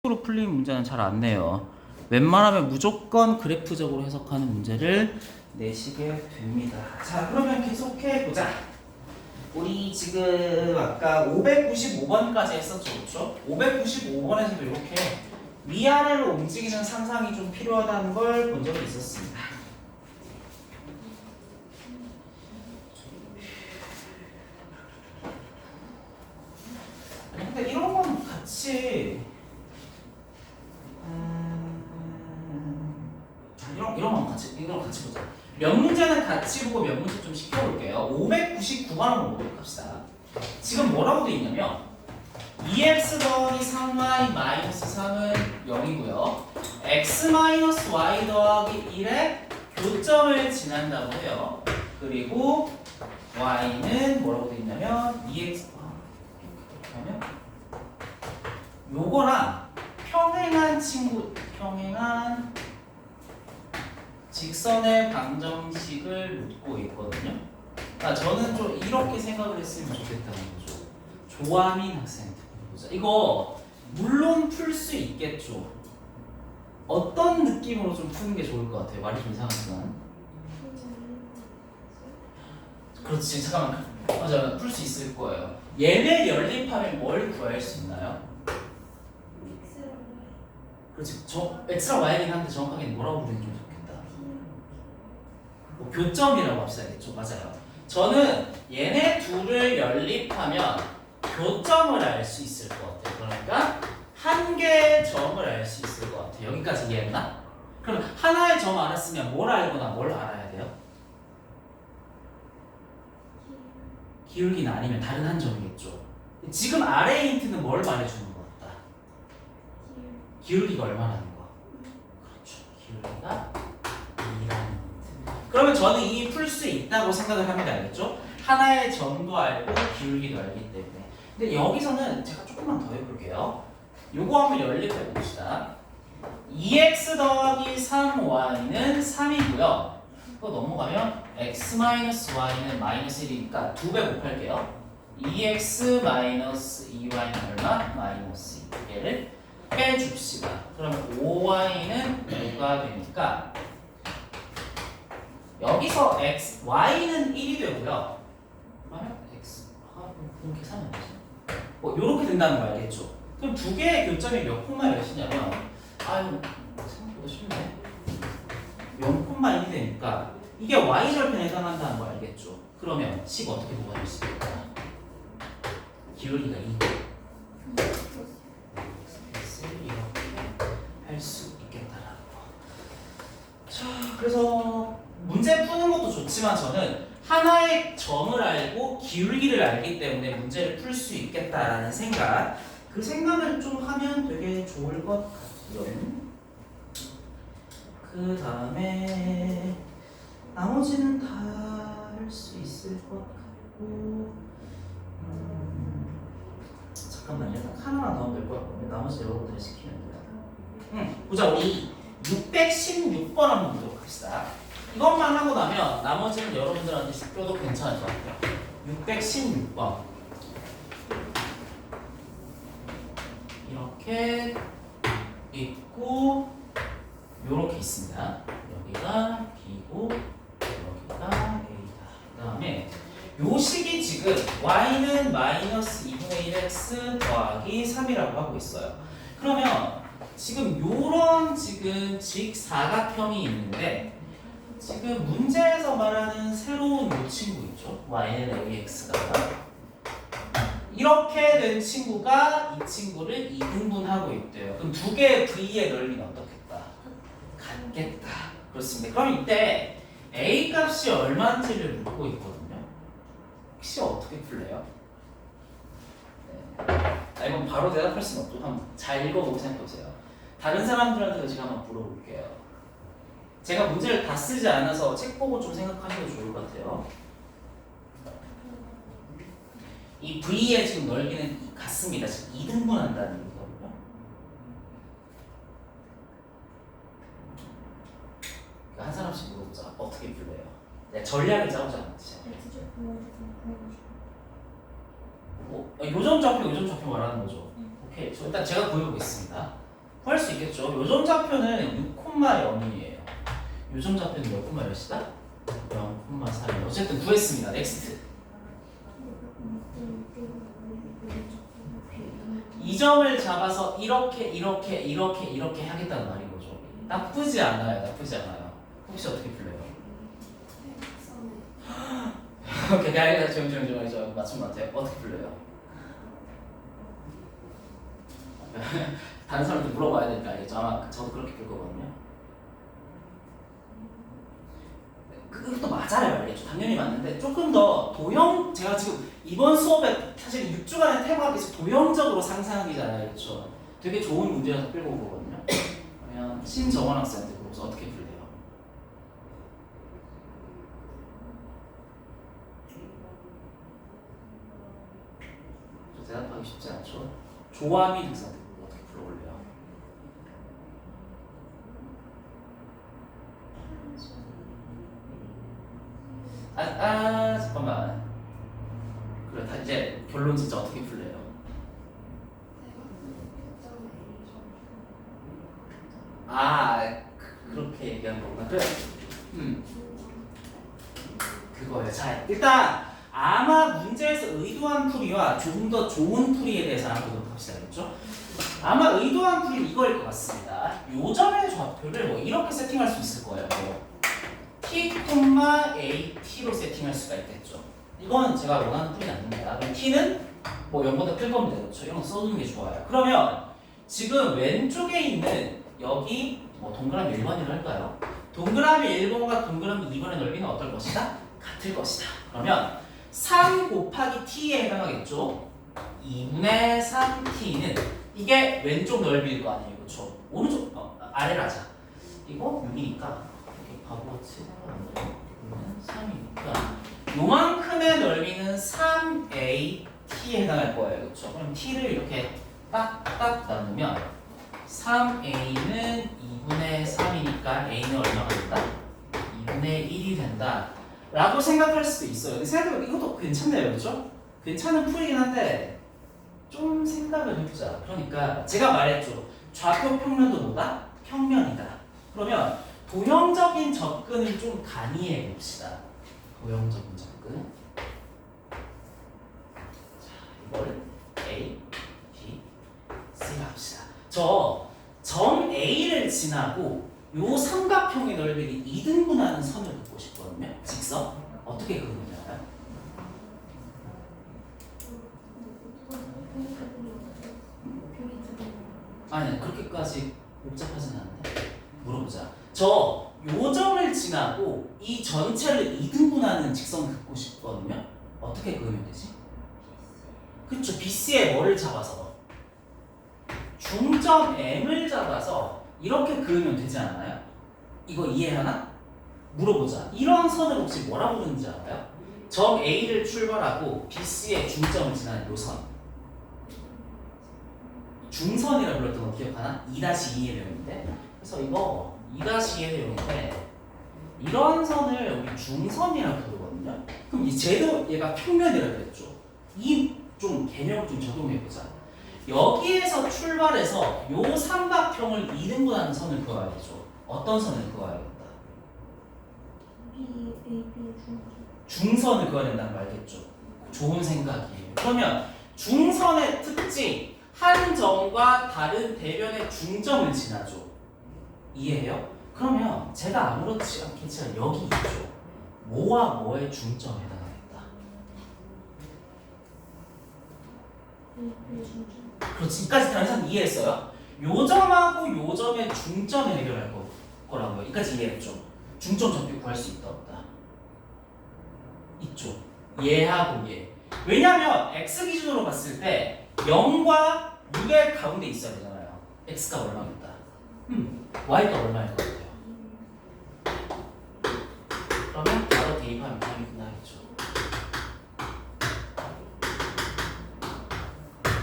으로 풀린 문제는 잘 안 내요. 웬만하면 무조건 그래프적으로 해석하는 문제를 내시게 됩니다. 자, 그러면 계속해 보자. 우리 지금 아까 595번까지 했었죠, 그렇죠? 595번에서도 이렇게 위아래로 움직이는 상상이 좀 필요하다는 걸 본 적이 있었습니다. 근데 이런 건 같이 이런 건 같이 보자. 몇 문제는 같이 보고 몇 문제 좀 시켜볼게요. 599번 한번 보도록 합시다. 지금 뭐라고 돼 있냐면 2x 더하기 3y 마이너스 3은 0이고요. x 마이너스 y 더하기 1에 교점을 지난다고 해요. 그리고 y는 뭐라고 돼 있냐면 2x 하면 요거랑 평행한 직선의 방정식을 묻고 있거든요. 저는 좀 이렇게 생각을 했으면 좋겠다는 거죠. 조아민 학생한테 보자. 이거 물론 풀 수 있겠죠. 어떤 느낌으로 좀 푸는 게 좋을 것 같아요? 말이 좀 이상하지만. 그렇지, 잠깐만. 맞아, 풀 수 있을 거예요. 얘네 연립하면 뭘 구할 수 있나요? 그렇지, x랑 y이긴 한데 정확하게 뭐라고 부르는 좀 좋겠다. 뭐 교점이라고 합시다, 그렇죠? 맞아요. 저는 얘네 둘을 연립하면 교점을 알 수 있을 것 같아요. 그러니까 한 개의 점을 알 수 있을 것 같아요. 여기까지 이해했나? 그럼 하나의 점 알았으면 뭘 알거나 뭘 알아야 돼요? 기울기는 아니면 다른 한 점이겠죠. 지금 아래 힌트는 뭘 말해주는 것 같다? 기울기가 얼마라는 거? 그렇죠. 기울기가 2라는 힌트. 그러면 저는 이미 풀 수 있다고 생각을 합니다. 알겠죠? 하나의 점도 알고 기울기도 알기 때문에. 근데 여기서는 제가 조금만 더 해볼게요. 요거 한번 연립해 봅시다. 2x 더하기 3y는 3이고요. 그거 넘어가면 x-y는 마이너스 1이니까 2배 곱할게요. 2x 마이너스 2y는 얼마? 마이너스 2. 얘를 빼줍시다. 그러면 5y는 5가 되니까 여기서 y는 1이 되고요. 그러면 그럼 계산이 안 되죠? 이렇게 된다는 거 알겠죠? 그럼 두 개의 교점이 몇 콤마 몇이냐면 생각보다 쉽네. 0,1이 되니까 이게 y절편에 해당한다는 거 알겠죠? 그러면 식 어떻게 구할 수 있을까? 기울기가 2. 이렇게 할 수 있겠다라는 거. 자, 그래서 문제 푸는 것도 좋지만 저는 하나의 점을 알고 기울기를 알기 때문에 문제를 풀 수 있겠다라는 생각, 그 생각을 좀 하면 되게 좋을 것 같아요. 그 다음에 나머지는 다 할 수 있을 것 같고, 잠깐만요. 딱 하나만 더 하면 될 것 같거든요. 나머지 여러분들이 시키면 돼요. 보자. 우리 616번 한번 보도록 합시다. 이것만 하고 나면 나머지는 여러분들한테 시켜도 괜찮을 것 같아요. 616번. 이렇게 있고 요렇게 있습니다. 여기가 B고 여기가 A다. 그 다음에 요 식이 지금 Y는 마이너스 2분의 1x 더하기 3이라고 하고 있어요. 그러면 지금 요런 지금 직사각형이 있는데 지금 문제에서 말하는 새로운 요 친구 있죠? Y는 AX가 이렇게 된 친구가 이 친구를 2등분하고 있대요. 그럼 두 개의 V의 넓이는 어떻겠다? 같겠다. 그렇습니다. 그럼 이때 A 값이 얼마인지를 묻고 있거든요. 혹시 어떻게 풀래요? 이건 바로 대답할 수는 없죠. 한번 잘 읽어보고 생각해보세요. 다른 사람들한테도 제가 한번 물어볼게요. 제가 문제를 다 쓰지 않아서 책 보고 좀 생각하셔도 좋을 것 같아요. 이 V의 지금 넓이는 같습니다. 지금 2등분한다는 얘기거든요. 한 사람씩 물어보자. 어떻게 풀래요? 전략을 짜보자. 요점 좌표 말하는 거죠. 오케이. 일단 제가 보여보겠습니다. 구할 수 있겠죠. 요점 좌표는 6,0이에요. 요점 좌표는 몇 콤마 몇이다? 0,4. 어쨌든 구했습니다. 넥스트. 이 점을 잡아서 이렇게 하겠다는 말인 거죠. 나쁘지 않아요. 나쁘지 않아요. 혹시 어떻게 풀려요? 오케이, 가 조용 맞춘 것 같아요. 어떻게 풀려요? 다른 사람한테 물어봐야 되니까 알겠죠? 아마 저도 그렇게 풀 거거든요. 그것도 맞아요, 알겠죠? 당연히 맞는데 조금 더 도형, 제가 지금 이번 수업에 사실 6주간의 테마가 계속 도형적으로 상상하기잖아요, 알겠죠? 되게 좋은 문제라서 끌고 온 거거든요. 그러면 신정원 학생한테 물어서 어떻게 풀래요? 대답하기 쉽지 않죠? 조아미 학생한테 어떻게 풀어볼래요? 잠깐만. 그래, 다 이제 결론 진짜 어떻게 풀래요? 그렇게 얘기한 거구나. 그래. 그거예요. 자, 일단 아마 문제에서 의도한 풀이와 조금 더 좋은 풀이에 대해서 알아보도록 합시다. 그렇죠? 아마 의도한 풀이는 이거일 것 같습니다. 요점의 좌표를 뭐 이렇게 세팅할 수 있을 거예요. t, AT로 세팅할 수가 있겠죠. 이건 제가 원하는 풀이 아닙니다. 그럼 t는 뭐 0보다 클 겁니다. 그렇죠? 이런 거 써두는 게 좋아요. 그러면 지금 왼쪽에 있는 여기 뭐 동그라미 1번이라고 할까요? 동그라미 1번과 동그라미 2번의 넓이는 어떨 것이다? 같을 것이다. 그러면 3 곱하기 t에 해당하겠죠? 2분의 3t는 이게 왼쪽 넓이일 거 아니에요. 그렇죠? 오른쪽 아래로 하자. 이거 6이니까 이렇게 바보같이 생각하면 3이니까 요만큼의 넓이는 3AT에 해당할 거예요. 그렇죠? 그럼 t를 이렇게 딱딱 나누면 3A는 2분의 3이니까 A는 얼마가 된다? 2분의 1이 된다 라고 생각할 수도 있어요. 근데 생각해보면 이것도 괜찮네요. 그렇죠? 괜찮은 풀이긴 한데 좀 생각을 해보자. 그러니까 제가 말했죠. 좌표 평면도 뭐다? 평면이다. 그러면 도형적인 접근을 좀 간이해 봅시다. 도형적인 접근. 자, 이걸 A, B, C 합시다. 점 A를 지나고 요 삼각형의 넓이를 2등분하는 선을 긋고 싶거든요. 직선. 어떻게 그리냐면 아니 그렇게까지 복잡하진 않은데 물어보자. 요 점을 지나고 이 전체를 2등분하는 직선 긋고 싶거든요. 어떻게 그리면 되지? 그쵸. BC의 뭐를 잡아서 중점 M을 잡아서 이렇게 그으면 되지 않나요? 이거 이해하나? 물어보자. 이런 선을 혹시 뭐라고 부르는지 알아요? 점 A를 출발하고 BC의 중점을 지나는 요 선. 중선이라고 불렀던 거 기억하나? 2-2의 내용인데. 그래서 이거 2-2의 내용인데 이런 선을 우리 중선이라고 부르거든요. 그럼 이 쟤도 얘가 평면이라고 그랬죠. 이 좀 개념을 좀 적용해보자. 여기에서 출발해서 요 삼각형을 2등분하는 선을 그어야겠죠. 어떤 선을 그어야겠다? 중선을 그어야 된다는 거 알겠죠? 좋은 생각이에요. 그러면 중선의 특징, 한 점과 다른 대변의 중점을 지나죠. 이해해요? 그러면 제가 아무렇지 않게 제가 여기 있죠. 뭐와 뭐의 중점에 해당하겠다. 그렇지. 이까지 다른 사람 이해했어요? 요 점하고 요 점의 중점을 해결할 거라고요. 이까지 이해했죠? 중점 좌표 구할 수 있다 없다? 있죠. 얘하고 얘. 왜냐면 x 기준으로 봤을 때 0과 6의 가운데 있어야 되잖아요. x가 얼마겠다? y가 얼마일 것 같아요? 그러면 바로 대입하면 답이 끝나겠죠.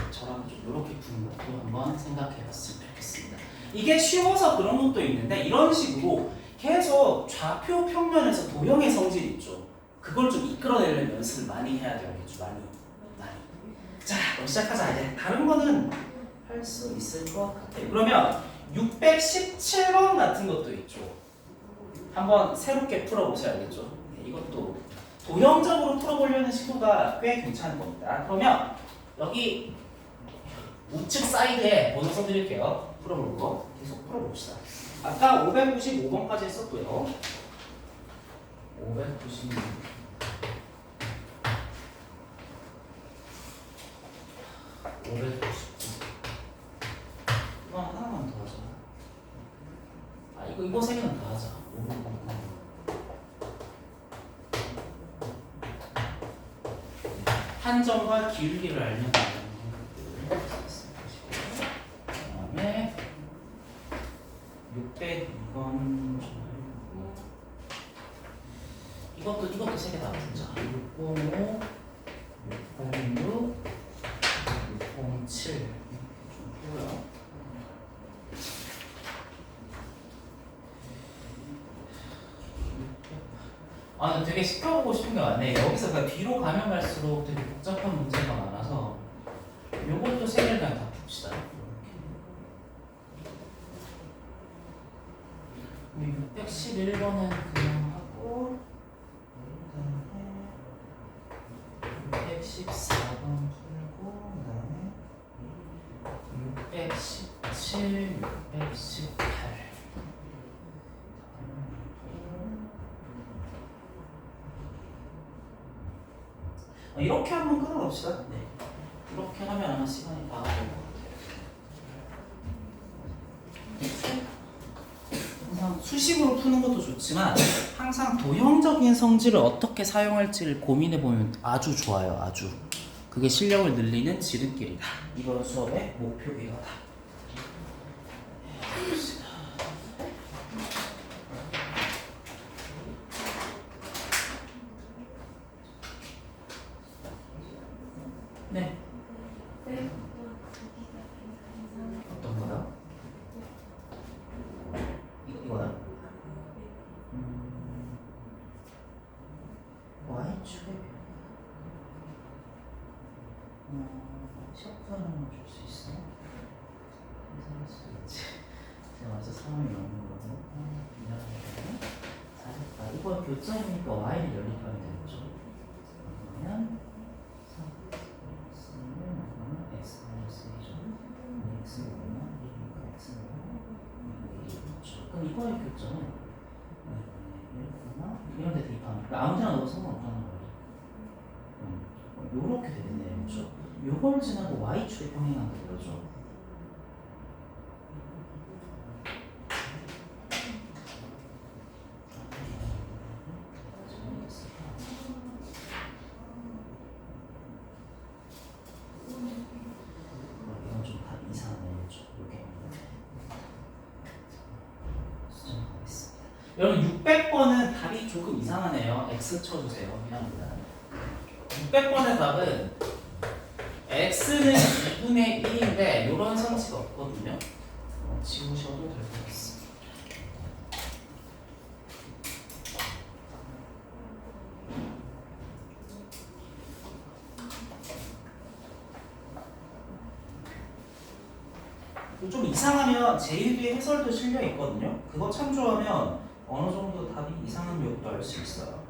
저랑 좀 이렇게 푸는 것도 한번 생각해봤으면 좋겠습니다. 이게 쉬워서 그런 것도 있는데 이런 식으로 계속 좌표 평면에서 도형의 성질이 있죠. 그걸 좀 이끌어내려면 연습을 많이 해야 되겠죠. 많이. 자, 그럼 시작하자. 이제 다른 거는 할 수 있을 것 같아요. 그러면 617번 같은 것도 있죠. 한번 새롭게 풀어보셔야겠죠. 네, 이것도 도형적으로 풀어보려는 시도가 꽤 괜찮은 겁니다. 그러면 여기 우측 사이드에 번호 써드릴게요. 풀어볼 거 계속 풀어봅시다. 아까 595번까지 했었고요. 596 599 이거 하나만 더 하자. 아 이거 세 개는 더 하자. 599 한 점과 기울기를 알면 되는 그다음에 602번 이것도 세 개 다 풀자. 605 606 607 좀 풀어요. 아, 근데 되게 시켜보고 싶은 게 많네. 여기서 그냥 뒤로 가면 갈수록 되게 복잡한 문제가 많아서 요것도 세 개를 그냥 다 풉시다. 611번은 그냥 하고 그다음에 614번 풀고 그다음에 617, 618 이렇게 한번 끊어봅시다. 네. 이렇게 하면 아마 시간이 다 가는 것 같아요. 항상 수식으로 푸는 것도 좋지만 항상 도형적인 성질을 어떻게 사용할지를 고민해보면 아주 좋아요. 아주. 그게 실력을 늘리는 지름길이다. 이번 수업의 목표 이거다. 네. 어떤 거요? 이거요? Y축에 시합하는 줄 수 있어? 이상할 수 있지. 제가 먼저 3을 넣는 거고 미안하게 4아 이거 교점이니까 Y를 연립하면 되겠죠? 그러면 3 X는 X 마이너스 2죠. X는 뭐냐? 1이니까 X는 1이죠. 그럼 이거의 교점은 이런 데 대입하면 아무 데나 넣어도 상관없다는 거예요. 요렇게 되겠네요. 그렇죠? 요걸 지나고 Y축에 평행한 거죠. 이건 좀 다 이상하네요. 그렇죠? 이렇게 수정하겠습니다. 여러분 600번은 답이 조금 이상하네요. X 쳐주세요. 미안합니다. 600번의 답은 x는 2분의 1인데 이런 성치가 없거든요. 지우셔도 될 것 같습니다. 좀 이상하면 제1의 해설도 실려 있거든요. 그거 참조하면 어느 정도 답이 이상한 것도 알 수 있어요.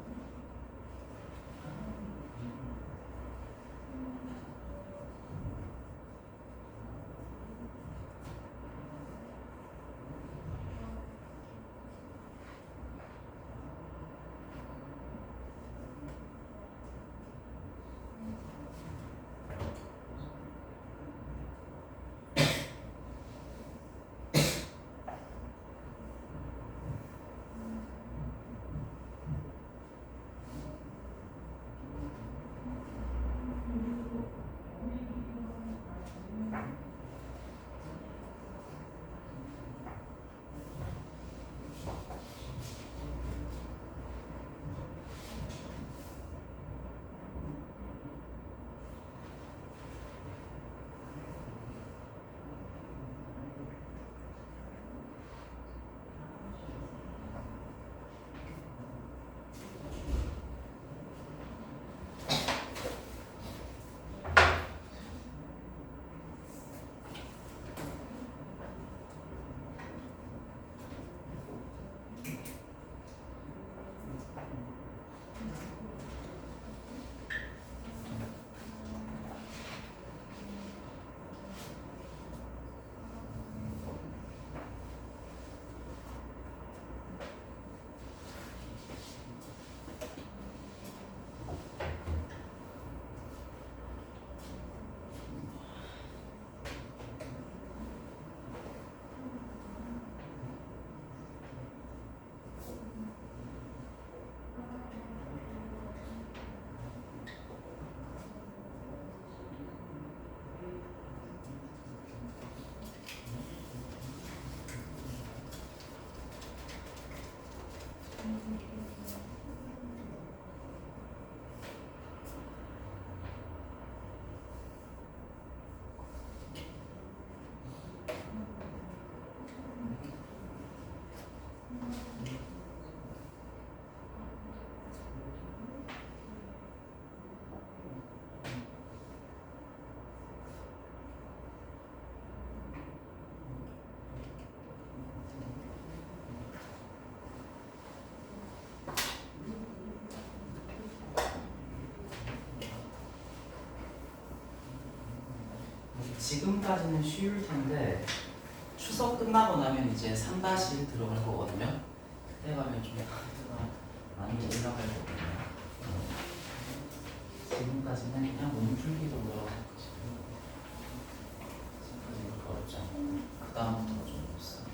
지금까지는 쉬울 텐데 추석 끝나고 나면 이제 3-1 들어갈 거거든요. 그때 가면 좀 많이 올라갈 거거든요. 지금까지는 그냥 몸풀기로 들어갈 거지. 지금까지는 어렵지 않고 그 다음부터 좀 어렵어.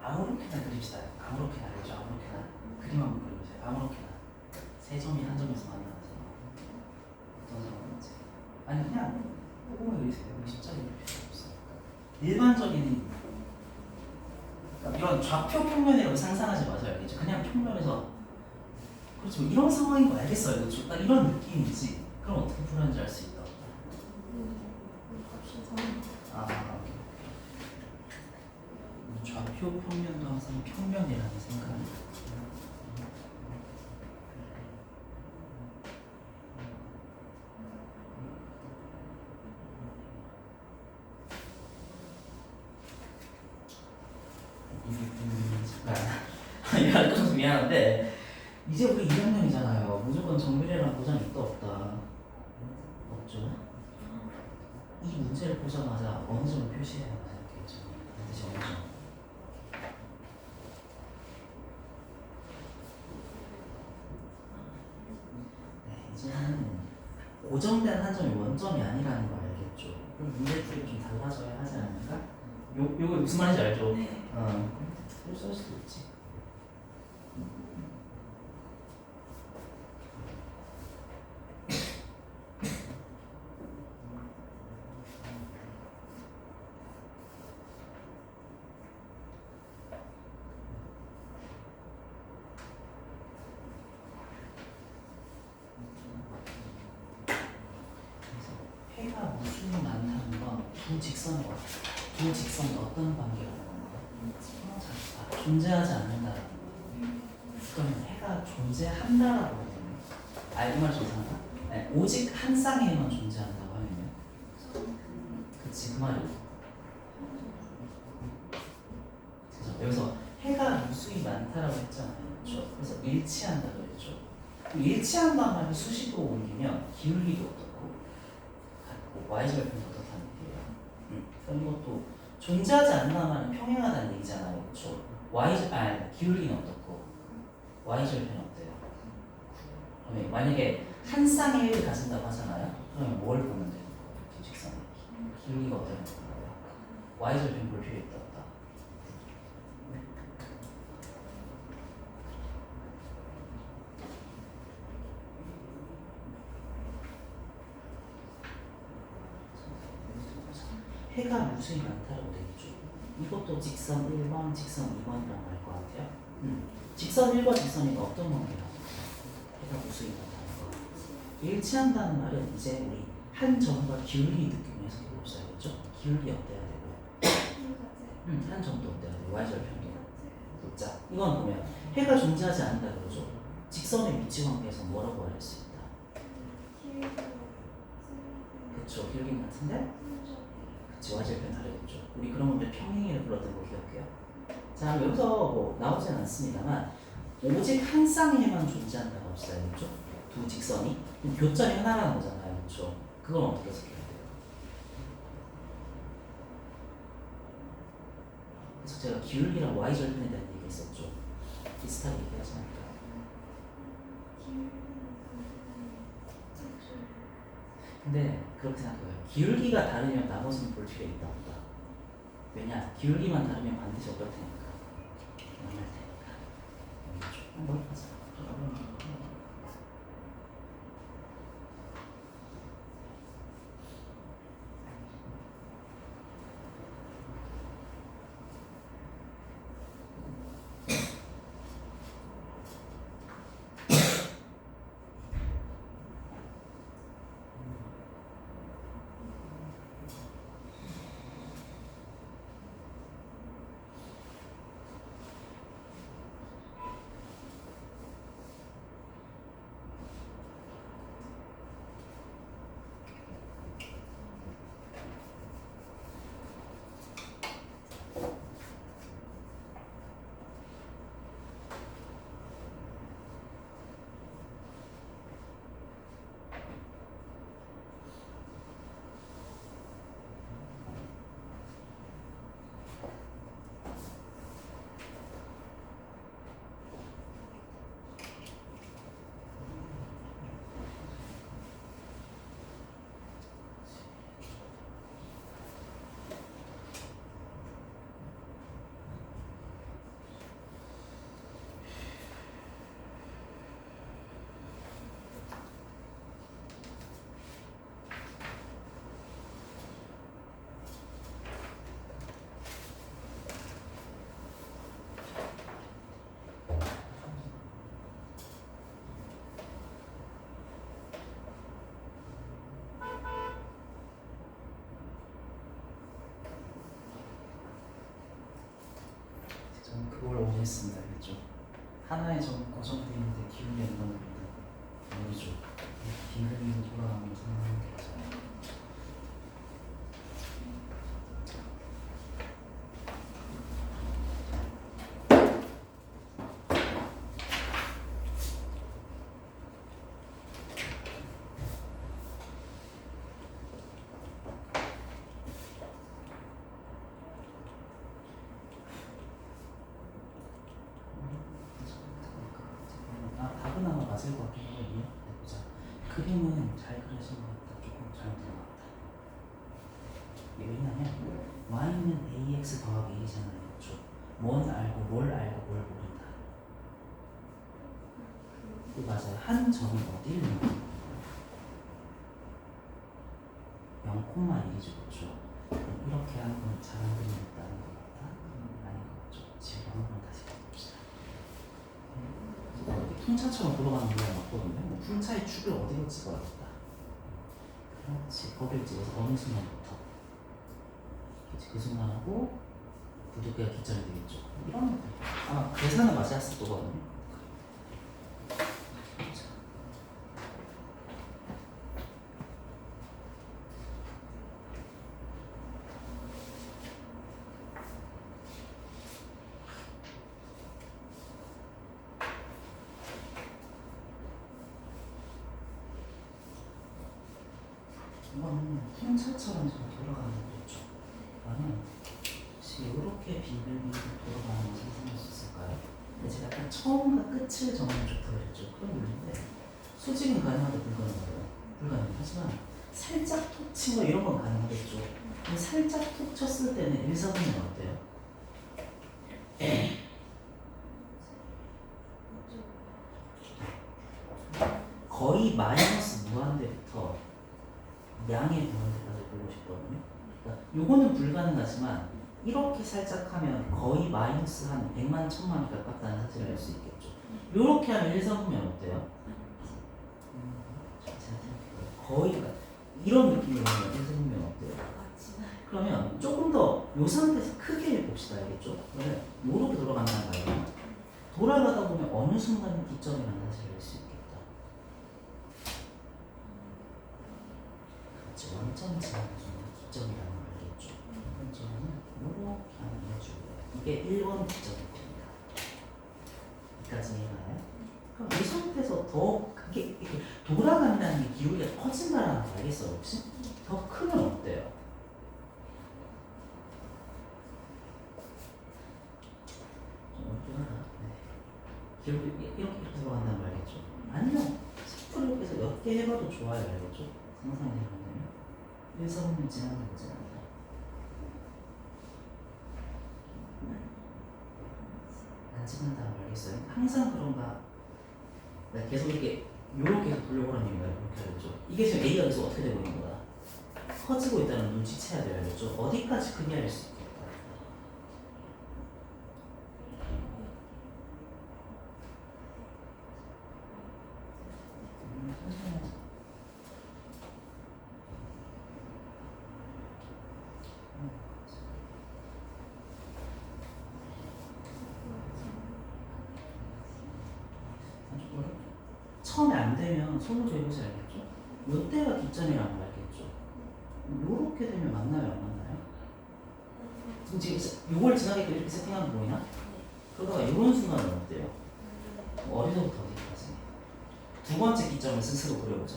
아무렇게나 그립시다. 아무렇게나 그리죠. 아무렇게나 그림 한번 그려보세요. 아무렇게나 세 점이 한 점에서 만나서 어떤 상황인지. 아니 그냥 조금만 그리세요. 십자리 필요 없어요. 일반적인 그러니까 이런 좌표 평면이라고 상상하지 마세요. 알겠죠? 그냥 평면에서 그렇죠. 이런 상황인 거 알겠어요. 그렇죠? 딱 이런 느낌이지. 그럼 어떻게 풀었는지 알 수 있다. 좌표 평면도 항상 평면이라는 생각이 잠깐 이거 좀 미안한데 이제 우리 2학년이잖아요. 무조건 정밀이라는 보장이 있다 없다? 없죠. 이 문제를 보자마자 어느 점을 표시해야 생각했죠. 반드시 어느 점. 이제는 고정된 한 점이 원점이 아니라는 거 알겠죠? 그럼 문제풀이가 좀 달라져야 하지 않을까? 요거 무슨 말인지 알죠? 네. 그럴 수도 있지. 해가 무수히 많다는 건 두 직선이 어떤 관계라는 건가? 존재하지 않는다라는 거. 그러면 해가 존재한다라고 하면 이 말 좀 이상하다. 네, 오직 한 쌍에만 존재한다고 하면 그치 그 말이야. 그래서 여기서 해가 무수히 많다라고 했잖아요. 그렇죠? 그래서 일치한다고 했죠. 일치한다는 말을 수식으로 옮기면 기울기도 어떻고 같고 y절편도 어떻다는 얘기예요. 그럼 이것도 존재하지 않는 말은 평행하다는 얘기잖아요. 그렇죠? 기울기는 어떻고 y절편 어때요? 그러면 만약에 한 쌍의 해를 가진다고 하잖아요. 그러면 뭘 보면 돼요? 두 직선의 기울기가 어때요? y절편 볼 필요 있다 없다? 해가 무수히 많다라고 되겠죠. 이것도 직선 1번, 직선 2번이라고 할 것 같아요. 직선 1번, 직선 2번 어떤 관계야? 해가 무수히 많다는 거. 일치한다는 말은 이제 우리 한 점과 기울기 느낌을 해석해 보셔야겠죠. 기울기 어때야 되고요. 한 점도 어때야 되고 y절편도 자, 이건 보면 해가 존재하지 않는다 그러죠. 직선의 위치 관계에서 뭐라고 할 수 있다? 그렇죠. 기울기 같은데? 그치, y절편 다르겠죠. 우리 그런 건데 평행이를 불렀던 거 기억해요? 자, 여기서 뭐 나오진 않습니다만 오직 한 쌍의 해만 존재한다고 합시다. 그렇죠? 두 직선이 교점이 하나라는 거잖아요. 그렇죠? 그건 어떻게 해석해야 돼요? 그래서 제가 기울기랑 y절편에 대한 얘기 했었죠. 비슷하게 얘기하지 않을까요? 근데 그렇게 생각해요. 기울기가 다르면 나머지는 볼 필요 있다 없다. 왜냐? 기울기만 다르면 반드시 어떨 테니까. 만날 테니까. 여기까지. 저는 그걸 원했습니다. 그렇죠? 하나의 점 고정되어 있는데 기울기 안 나옵니다. 모르죠. 빙글빙글 돌아가면서 상황이 되죠. 답은 아마 맞을 것 같긴 하거든요. 보자. 그림은 잘 그려진 것 같다. 조금 잘못 들어갔다. 이게 왜냐면 y는 ax 더하기 1이잖아요. 그렇죠? 뭘 알고 뭘 모른다. 그 맞아요. 한 점이 어디를 있는 0,1이죠. 그렇죠? 이렇게 하는 건 잘안 그리겠다는 것 같다. 아닌 것 같죠? 지금 한번 다시 해봅시다. 풍차처럼 돌아가는 경우가 맞거든요. 뭐 풍차의 축을 어디로 찍어야겠다. 그렇지. 거기를 찍어서 어느 순간부터. 그렇지. 그 순간하고 부두께가 기점이 되겠죠. 이러면 아마 계산을 맞이 했을 거거든요. 이거는 풍차처럼 지금 돌아가는 거죠. 그러면 이렇게 빙글빙글 돌아가는 걸 상상할 수 있을까요? 근데 제가 약간 처음과 끝을 정하면 좋다고 그랬죠. 그런 문제인데 수직은 가능하다 불가능하다. 불가능. 하지만 살짝 톡 치고 이런 건 가능하겠죠. 근데 살짝 톡 쳤을 때는 일사분면 어때요? 거의 마이너스 무한대부터 양의 무한대까지 보고 싶거든요. 그러니까 요거는 불가능하지만 이렇게 살짝 하면 거의 마이너스 한 100만, 1000만이 가깝다는 사실을 알 수 있겠죠. 요렇게 하면 1사분면 어때요? 거의 이런 느낌으로 하면 1사분면 어때요? 그러면 조금 더 요 상태에서 크게 봅시다. 알겠죠? 그러면 요렇게 돌아간다는 거예요. 돌아가다 보면 어느 순간 기점이라는 사실을 알 수 있겠다. 그렇지. 원점 지나는 순간 기점이라는 걸 알겠죠. 원점은 요렇게 하면 해주고요. 이게 1번 기점입니다. 여기까지 해가요. 그럼 이 상태에서 더 그게 돌아간다는 게 기울기가 커진다는 거 알겠어요? 혹시? 더 크면 어때요? 좀 어렵하다. 네. 기울기 이렇게 들어간다는 거 알겠죠? 아니면 10% 해서 몇 개 해봐도 좋아요. 알겠죠? 상상이 되면 1사분면 지나는 거잖아요. 안 찍는다는 걸 알겠어요? 항상 그런가? 네, 계속 이렇게 요렇게 돌려보라는 얘기가 이렇게 알겠죠? 이게 지금 A가 계속 어떻게 되고 있는 거다? 커지고 있다는 걸 눈치채야 돼요, 알겠죠? 어디까지 크게 할 수 있겠다. 처음에 안 되면 손으로 해보지 알겠죠? 요때가 기점이라는 거 알겠죠? 요렇게 되면 맞나요, 안 맞나요? 지금 요걸 지나게끔 이렇게 세팅하면 보이나? 그러다가 요런 순간은 어때요? 어디서부터 어디까지? 두 번째 기점을 스스로 그려보자.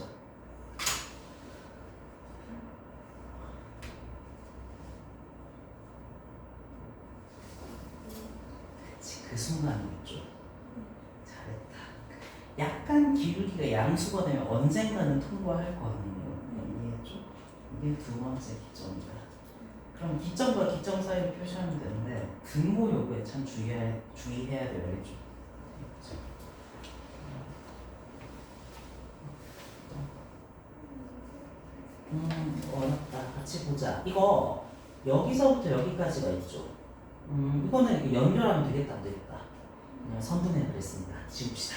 그치, 그 순간이겠죠. 잘했다. 약간 기울기가 양수가 되면 언젠가는 통과할 거거든요. 이해했죠? 이게 두 번째 기점이다. 그럼 기점과 기점 사이를 표시하면 되는데 분모 요구에 참 주의해야 돼요. 알겠죠? 어렵다. 같이 보자. 이거 여기서부터 여기까지가 있죠. 이거는 연결하면 되겠다, 안 되겠다. 그냥 선분해라 그랬으니까 지웁시다.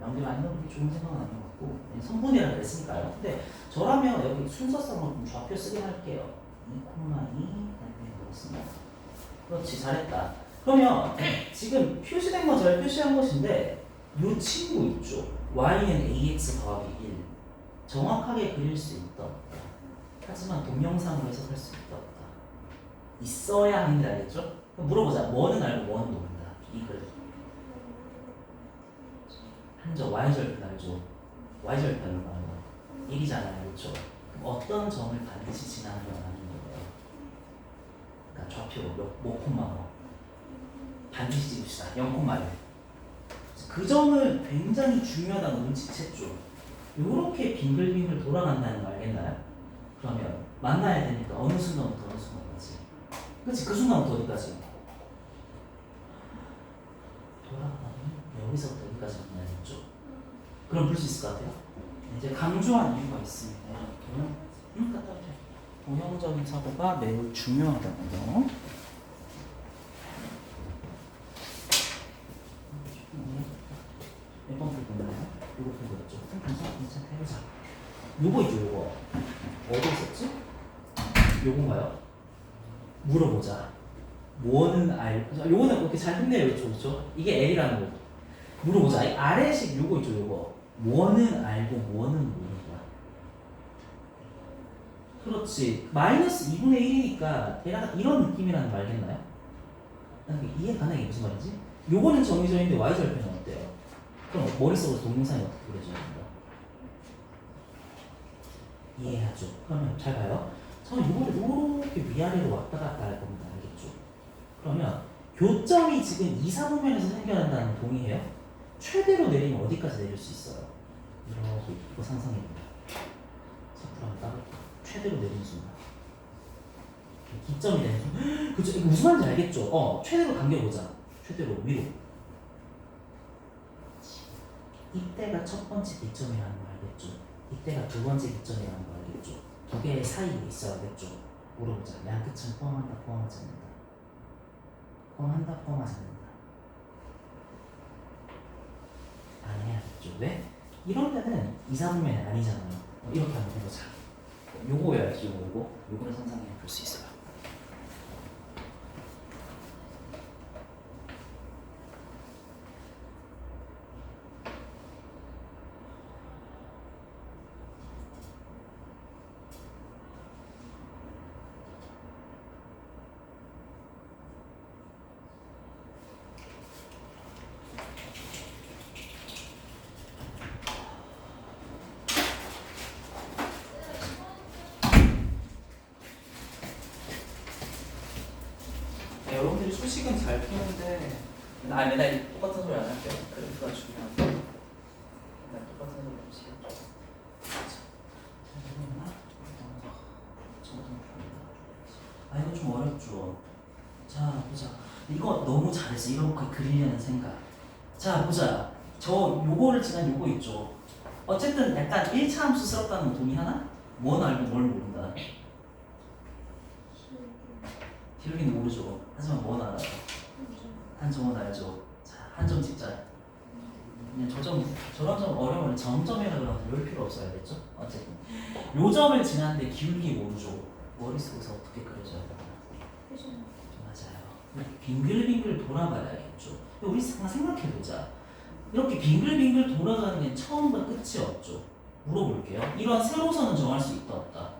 연결 안 넣으면 좋은 생각은 아닌 것 같고 그냥 선분해라 그랬으니까요. 근데 저라면 여기 순서상으로 좀 좌표 쓰게 할게요. 2,2 이렇게 넣었습니다. 그렇지, 잘했다. 그러면 지금 표시된 건 잘 표시한 것인데 이 친구 있죠. y는 ax 더하기 1. 정확하게 그릴 수 있다 없다. 하지만 동영상으로 해석할 수 있다 없다. 있어야 합니다. 알겠죠? 그럼 물어보자. 뭐는 알고 뭐는 모른다. 이글. 한저 y절편 알죠? y절편을 말하는 거. 1이잖아요. 그렇죠? 어떤 점을 반드시 지나는 건 아닌 거예요. 그러니까 좌표 몇 콤마로 반드시 찍읍시다. 0,1. 그 점을 굉장히 중요하다고 눈치챘죠. 요렇게 빙글빙글 돌아간다는 거 알겠나요? 그러면 만나야 되니까 어느 순간부터 어느 순간까지. 그치? 그 순간부터 어디까지? 돌아가면 여기서부터 여기까지 만나야겠죠? 그럼 볼 수 있을 것 같아요? 이제 강조한 이유가 있습니다. 갔다 오세요. 도형적인 사고가 매우 중요하다고요. 몇 번 풀고 있나요? 요거 풀고 있죠. 괜찮다 해보자. 요거 있죠, 요거. 어디 있었지? 요건가요? 물어보자. 뭐는 요거는 그렇게 잘 끝내요, 그렇죠? 이게 L이라는 거. 물어보자. 이 아래식 요거 있죠, 요거. 뭐는 알고 뭐는 모른다. 그렇지. 마이너스 2분의 1이니까 대략 이런 느낌이라는 거 알겠나요? 이해 가능해. 이게 무슨 말인지? 요거는 정해져 있는데 y절편은 어때요? 그럼 머릿속으로 동영상이 어떻게 그려져야 된다? 이해하죠? 그러면 잘 봐요. 저는 이거를 이렇게 위아래로 왔다 갔다 할 겁니다. 알겠죠? 그러면 교점이 지금 2, 4분면에서 생겨난다는 동의해요? 최대로 내리면 어디까지 내릴 수 있어요? 이렇게 이거 상상해봅니다. 섣불 한번 따볼게요. 최대로 내리는 순간. 기점이 되는 순간. 그쵸? 이거 무슨 말인지 알겠죠? 최대로 당겨보자. 최대로 위로. 이때가 첫 번째 기점이라는 거 알겠죠? 이때가 두 번째 기점이라는 거 알겠죠? 두 개의 사이에 있어야겠죠? 물어보자. 양끝은 포함한다, 포함하지 않는다. 포함한다, 포함하지 않는다. 안 해야겠죠? 왜? 이런 데는 2, 3분면이 아니잖아요. 이렇게 한번 해보자. 요거 외워야지, 요거. 요거를 상상해 볼 수 있어요. 여러분들이 수식은 잘 푸는데 맨날 똑같은 소리 안 할게요. 그래프가 중요한데 맨날 똑같은 소리 없이 이거 좀 어렵죠. 자 보자. 이거 너무 잘했어. 이렇게 그리려는 생각. 자 보자. 저 요거를 지난 요거 있죠. 어쨌든 약간 1차 함수스럽다는 거 동의하나? 뭔 알고 뭘 모른다. 기울기는 모르죠. 하지만 뭔 알아요? 한점은 알죠. 자, 한 점 찍자. 그냥 저런 점 어려우면 점점이라 그러면 열 필요 없어야겠죠? 어쨌든 요 점을 지났는데 기울기 모르죠. 머릿속에서 어떻게 그려져야 되나? 맞아요. 이렇게 빙글빙글 돌아가야겠죠. 우리 한번 생각해보자. 이렇게 빙글빙글 돌아가는 게 처음과 끝이 없죠. 물어볼게요. 이런 세로선은 정할 수 있다 없다.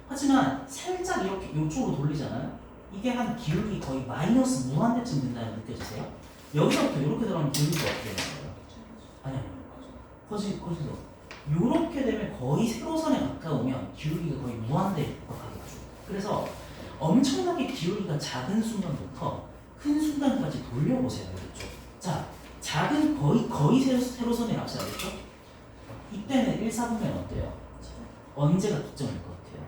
하지만 살짝 이렇게 이쪽으로 돌리잖아요. 이게 한 기울기 거의 마이너스 무한대쯤 된다는 느껴지세요? 여기서부터 이렇게 들어가면 기울기가 어떻게 되는 거예요? 아니요. 거기서 이렇게 되면 거의 세로선에 가까우면 기울기가 거의 무한대에 가깝겠죠. 그래서 엄청나게 기울기가 작은 순간부터 큰 순간까지 돌려보세요. 알겠죠? 자, 작은 거의 세로선에 납치하겠죠? 이때는 1, 4분면 어때요? 언제가 기점일 것 같아요?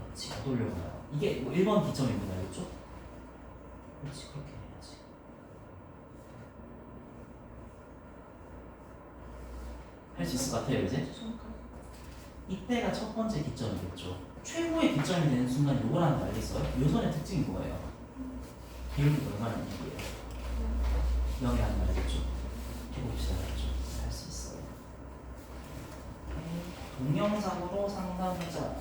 그렇지, 돌려봐요. 이게 뭐 1번 기점입니다. 알겠죠? 그렇지, 그렇게 해야지. 할 수 있을 것 같아요, 이제? 이때가 첫 번째 기점이겠죠. 최고의 기점이 되는 순간 요거라는 거 알겠어요? 요선의 특징이 뭐예요? 기울기가 얼마나 얘기예요? 0이 하는 거 알겠죠? 해봅시다. 알겠죠? 할 수 있어요. 동영상으로 상담하자.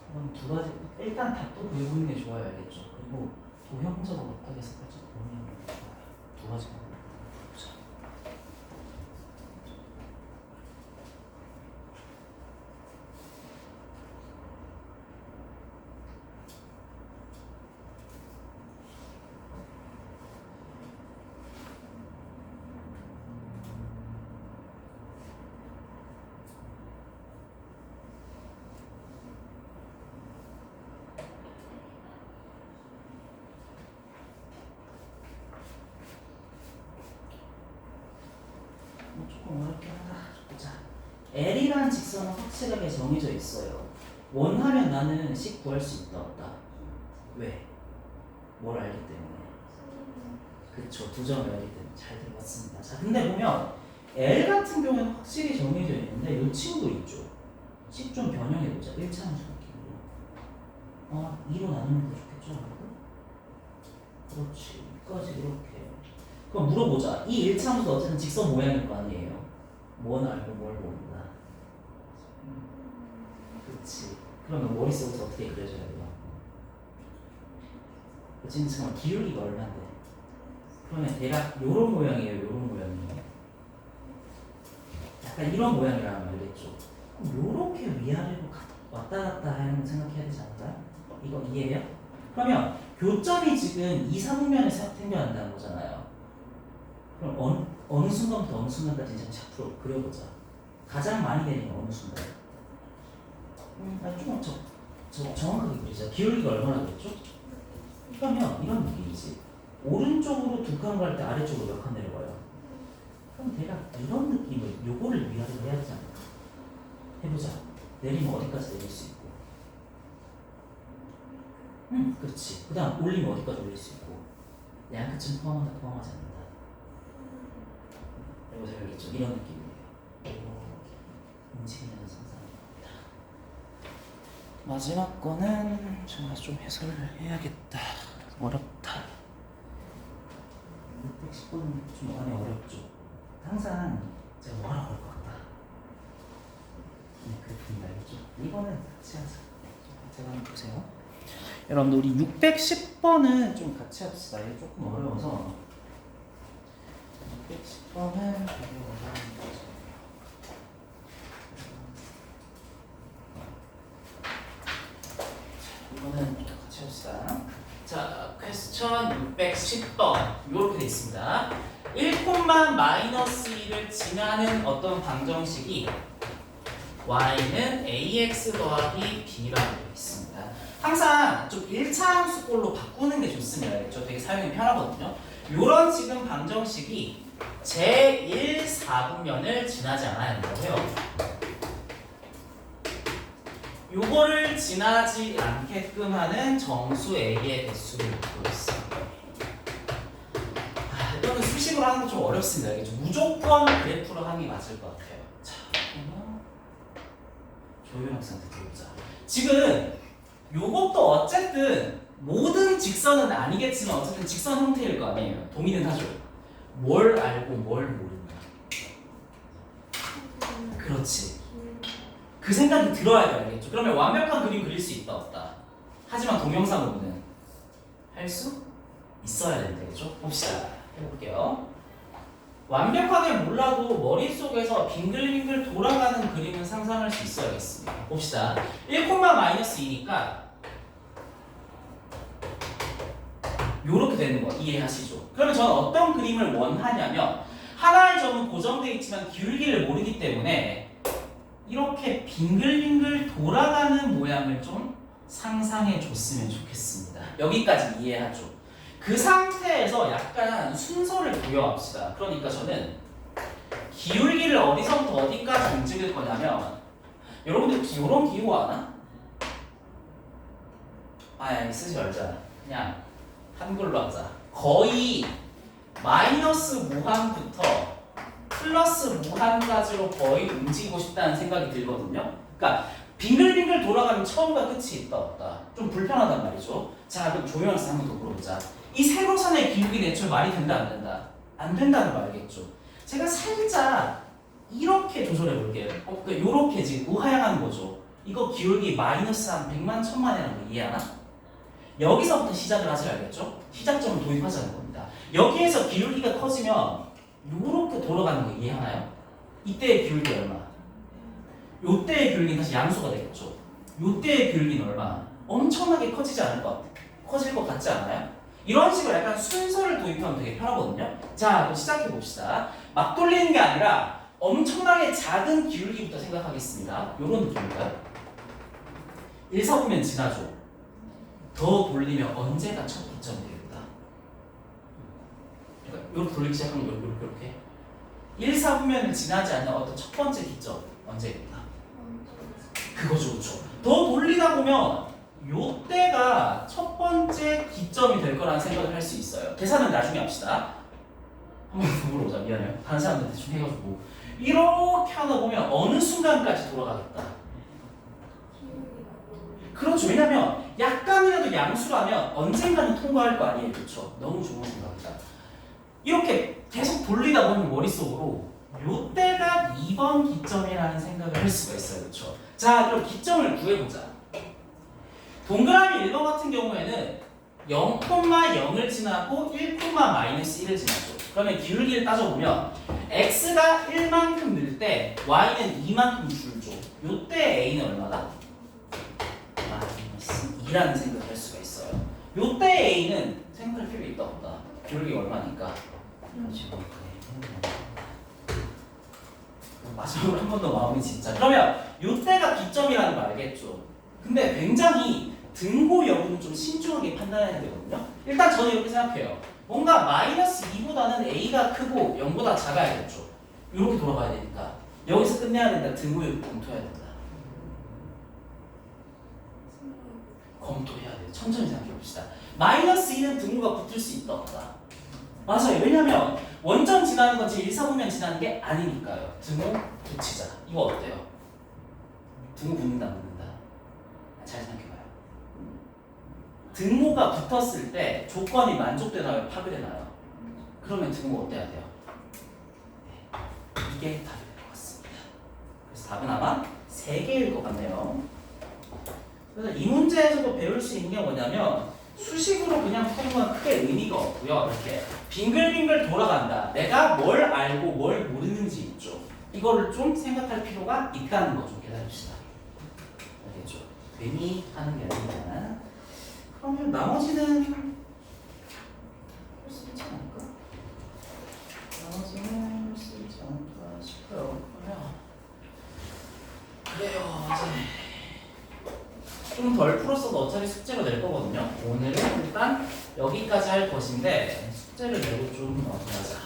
그럼 두 가지, 일단 답도 외우는 게 좋아요. 알겠죠? 그리고 도형적으로 어떻게 해석할지 보는 게 좋아요. 두 가지만 보자. 조금 어렵게 하나 보자. L이라는 직선은 확실하게 정해져 있어요. 원하면 나는 식 구할 수 있다 없다. 왜? 뭘 알기 때문에. 그쵸, 두 점을 알기 때문에. 잘 들어봤습니다. 자, 근데 보면 L 같은 경우는 확실히 정해져 있는데 이 친구도 있죠. 식 좀 변형해보자. 1차 함수 느낌으로. 2로 나누면 더 좋겠죠? 그렇지. 여기까지 이렇게. 그럼 물어보자. 이 1차 함수 어쨌든 직선 모양일 거 아니에요. 뭔 알고 뭘 모른다. 그렇지. 그러면 머릿속에서 어떻게 그려져야 돼요? 지금 잠깐 기울기가 얼마인데? 그러면 대략 요런 모양이에요. 요런 모양이에요. 약간 이런 모양이라는 말 알겠죠? 그럼 요렇게 위아래로 왔다 갔다 하는 거 생각해야 되지 않을까요? 이거 이해해요? 그러면 교점이 지금 2, 3분면에 생겨난다는 거잖아요. 그럼 어느 순간부터 어느 순간까지 이제 차트로 그려보자. 가장 많이 되는 게 어느 순간? 조금 정확하게 그리자. 기울기가 얼마나 됐죠? 그러면 이런 느낌이지. 오른쪽으로 두 칸 갈 때 아래쪽으로 몇 칸 내려가요? 그럼 대략 이런 느낌을 요거를 위아래로 해야 되지 않을까? 해보자. 내리면 어디까지 내릴 수 있고. 그렇지. 그 다음 올리면 어디까지 올릴 수 있고. 양끝은 포함한다, 포함하지 않는다. 이거 잘 알겠죠? 이런 느낌이에요. 움직이는 상상입니다. 마지막 거는 제가 좀 해설을 해야겠다. 어렵다. 610번 좀 많이 어렵죠. 항상 제가 뭐라 그럴 것 같다. 그렇게 알겠죠? 이거는 같이 하자. 제가 한번 보세요. 여러분들 우리 610번은 좀 같이 합시다. 이게 조금 어려워서 610번은 되게 어려운 거죠. 이거는 같이 합시다. 자, 퀘스천 610번 이렇게 돼 있습니다. 1,-1을 지나는 어떤 방정식이 y는 ax 더하기 b라고 되어 있습니다. 항상 좀 1차 함수꼴로 바꾸는 게 좋습니다. 그렇죠? 되게 사용이 편하거든요. 요런 지금 방정식이 제1 4분면을 지나지 않아야 된다고 해요. 요거를 지나지 않게끔 하는 정수 A의 배수를 갖고 있습니다. 이거는 수식으로 하는 거 좀 어렵습니다. 이게 좀 무조건 그래프로 하는 게 맞을 것 같아요. 자, 그러면 조효 학생한테 들어보자. 지금 요것도 어쨌든 모든 직선은 아니겠지만 어쨌든 직선 형태일 거 아니에요. 동의는 하죠. 뭘 알고 뭘 모른다. 그렇지. 그 생각이 들어야 돼, 알겠죠? 그러면 완벽한 그림 그릴 수 있다 없다. 하지만 동영상으로는 할 수 있어야 된다겠죠? 봅시다. 해볼게요. 완벽하게 몰라도 머릿속에서 빙글빙글 돌아가는 그림은 상상할 수 있어야겠습니다. 봅시다. 1,-2니까 요렇게 되는 거 이해하시죠? 그러면 저는 어떤 그림을 원하냐면 하나의 점은 고정되어 있지만 기울기를 모르기 때문에 이렇게 빙글빙글 돌아가는 모양을 좀 상상해 줬으면 좋겠습니다. 여기까지 이해하죠? 그 상태에서 약간 순서를 부여합시다. 그러니까 저는 기울기를 어디서부터 어디까지 움직일 거냐면 여러분들 혹시 이런 기호 아나? 아니 쓰지 말자. 그냥 한글로 하자. 거의 마이너스 무한부터 플러스 무한까지로 거의 움직이고 싶다는 생각이 들거든요. 그러니까 빙글빙글 돌아가면 처음과 끝이 있다 없다. 좀 불편하단 말이죠. 자, 그럼 조용해서 한번 더 물어보자. 이 세로선의 기울기는 애초에 말이 된다 안 된다? 안 된다는 거 알겠죠? 제가 살짝 이렇게 조절해 볼게요. 그러니까 이렇게 지금 우하향하는 거죠. 이거 기울기 마이너스 한 100만 1000만이라는 거 이해하나? 여기서부터 시작을 하셔야 알겠죠? 시작점을 도입하자는 겁니다. 여기에서 기울기가 커지면 이렇게 돌아가는 거 이해하나요? 이때의 기울기 얼마? 요때의 기울기는 다시 양수가 되겠죠. 요때의 기울기는 얼마? 엄청나게 커지지 않을 것 같아요. 커질 것 같지 않아요? 이런 식으로 약간 순서를 도입하면 되게 편하거든요. 자, 그럼 시작해 봅시다. 막 돌리는 게 아니라 엄청나게 작은 기울기부터 생각하겠습니다. 요런 느낌일까요? 1사분면 지나죠. 더 돌리면 언제가 첫 기점이 되겠다. 그러니까 이렇게 돌리기 시작하면 이렇게 1사분면을 지나지 않는 어떤 첫 번째 기점 언제겠다. 그거죠, 그렇죠. 더 돌리다 보면 요때가 첫 번째 기점이 될 거라는 생각을 할 수 있어요. 계산은 나중에 합시다. 한번 더 물어보자. 미안해요. 다른 사람들 대충 해가지고 이렇게 하다 보면 어느 순간까지 돌아가겠다. 그렇죠. 왜냐면 약간이라도 양수라면 언젠가는 통과할 거 아니에요. 그렇죠. 너무 좋은 생각이다. 이렇게 계속 돌리다 보면 머릿속으로 요때가 2번 기점이라는 생각을 할 수가 있어요. 그렇죠. 자, 그럼 기점을 구해보자. 동그라미 1번 같은 경우에는 0,0을 지나고 1,-1을 지나죠. 그러면 기울기를 따져보면 x가 1만큼 늘 때 y는 2만큼 줄죠. 요때 a는 얼마다? 마이너스 2라는 생각을 할 수가 있어요. 요때 a는 생각할 필요 있다 없다. 기울기가 얼마니까? 마지막으로 한 번 더 마음이 진짜. 그러면 요때가 기점이라는 거 알겠죠? 근데 굉장히 등고 여부는 좀 신중하게 판단해야 되거든요. 일단 저는 이렇게 생각해요. 뭔가 마이너스 2보다는 a가 크고 0보다 작아야겠죠. 이렇게 돌아가야 되니까 여기서 끝내야 된다. 등고 여부 검토해야 된다. 검토해야 돼요. 천천히 생각해 봅시다. 마이너스 2는 등고가 붙을 수 있다 없다. 맞아요. 왜냐면 원점 지나는 건 제 1사분면 지나는 게 아니니까요. 등호 붙이자. 이거 어때요? 등호 붙는다 안 붙는다? 잘 생각해봐요. 등호가 붙었을 때 조건이 만족되나요? 파괴되나요? 그러면 등호 어때야 돼요? 네. 이게 답이 될 것 같습니다. 그래서 답은 아마 3개일 것 같네요. 그래서 이 문제에서도 배울 수 있는 게 뭐냐면 수식으로 그냥 푸는 건 크게 의미가 없고요. 이렇게 빙글빙글 돌아간다. 내가 뭘 알고 뭘 모르는지 있죠. 이거를 좀 생각할 필요가 있다는 거 좀 기다립시다. 알겠죠? 괜히 하는 게 아니잖아. 그러면 나머지는 할 수 있지 않을까? 나머지는 할 수 있지 않을까 싶어요. 그러면 그래요. 이제 좀 덜 풀었어도 어차피 숙제로 낼 거거든요. 오늘은 일단 여기까지 할 것인데 숙제를 내고 좀 하자.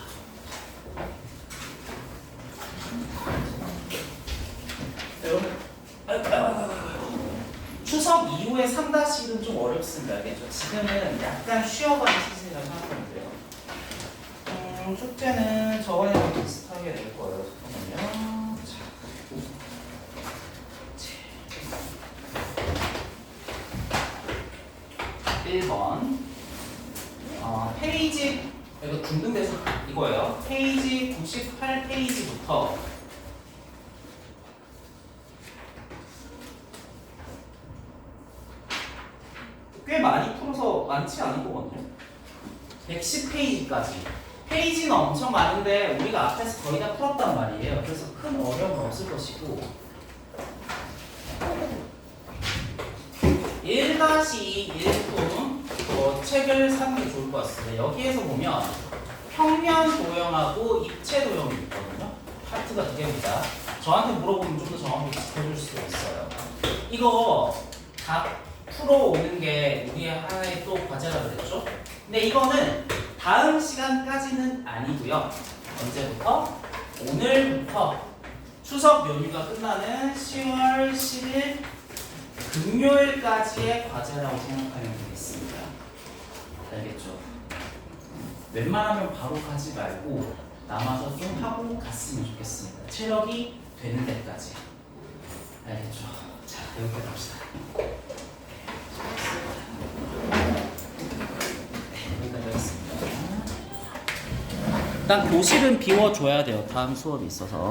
추석 이후에 3-1은 좀 어렵습니다. 알겠죠? 지금은 약간 쉬어가는 시즌이라고 생각하면 돼요. 숙제는 저번이랑 비슷하게 될 거예요. 잠깐만요. 자. 1번 페이지 이거 중등대서 이거예요. 페이지 98페이지부터 꽤 많이 풀어서 많지 않은 거거든요. 110페이지까지. 페이지는 엄청 많은데 우리가 앞에서 거의 다 풀었단 말이에요. 그래서 큰 어려움은 없을 것이고 1-2 일품 책을 사는 게 좋을 것 같습니다. 여기에서 보면 평면 도형하고 입체 도형이 있거든요. 파트가 두 개입니다. 저한테 물어보면 좀 더 정확히 짚어줄 수도 있어요. 이거 다 풀어오는 게 우리의 하나의 또 과제라 그랬죠? 근데 이거는 다음 시간까지는 아니고요. 언제부터? 오늘부터 추석 연휴가 끝나는 10월 10일 금요일까지의 과제라고 생각하면 되겠습니다. 알겠죠? 웬만하면 바로 가지 말고 남아서 좀 하고 갔으면 좋겠습니다. 체력이 되는 데까지. 알겠죠? 자, 여기까지 합시다. 여기까지 하겠습니다. 일단 교실은 비워줘야 돼요. 다음 수업이 있어서.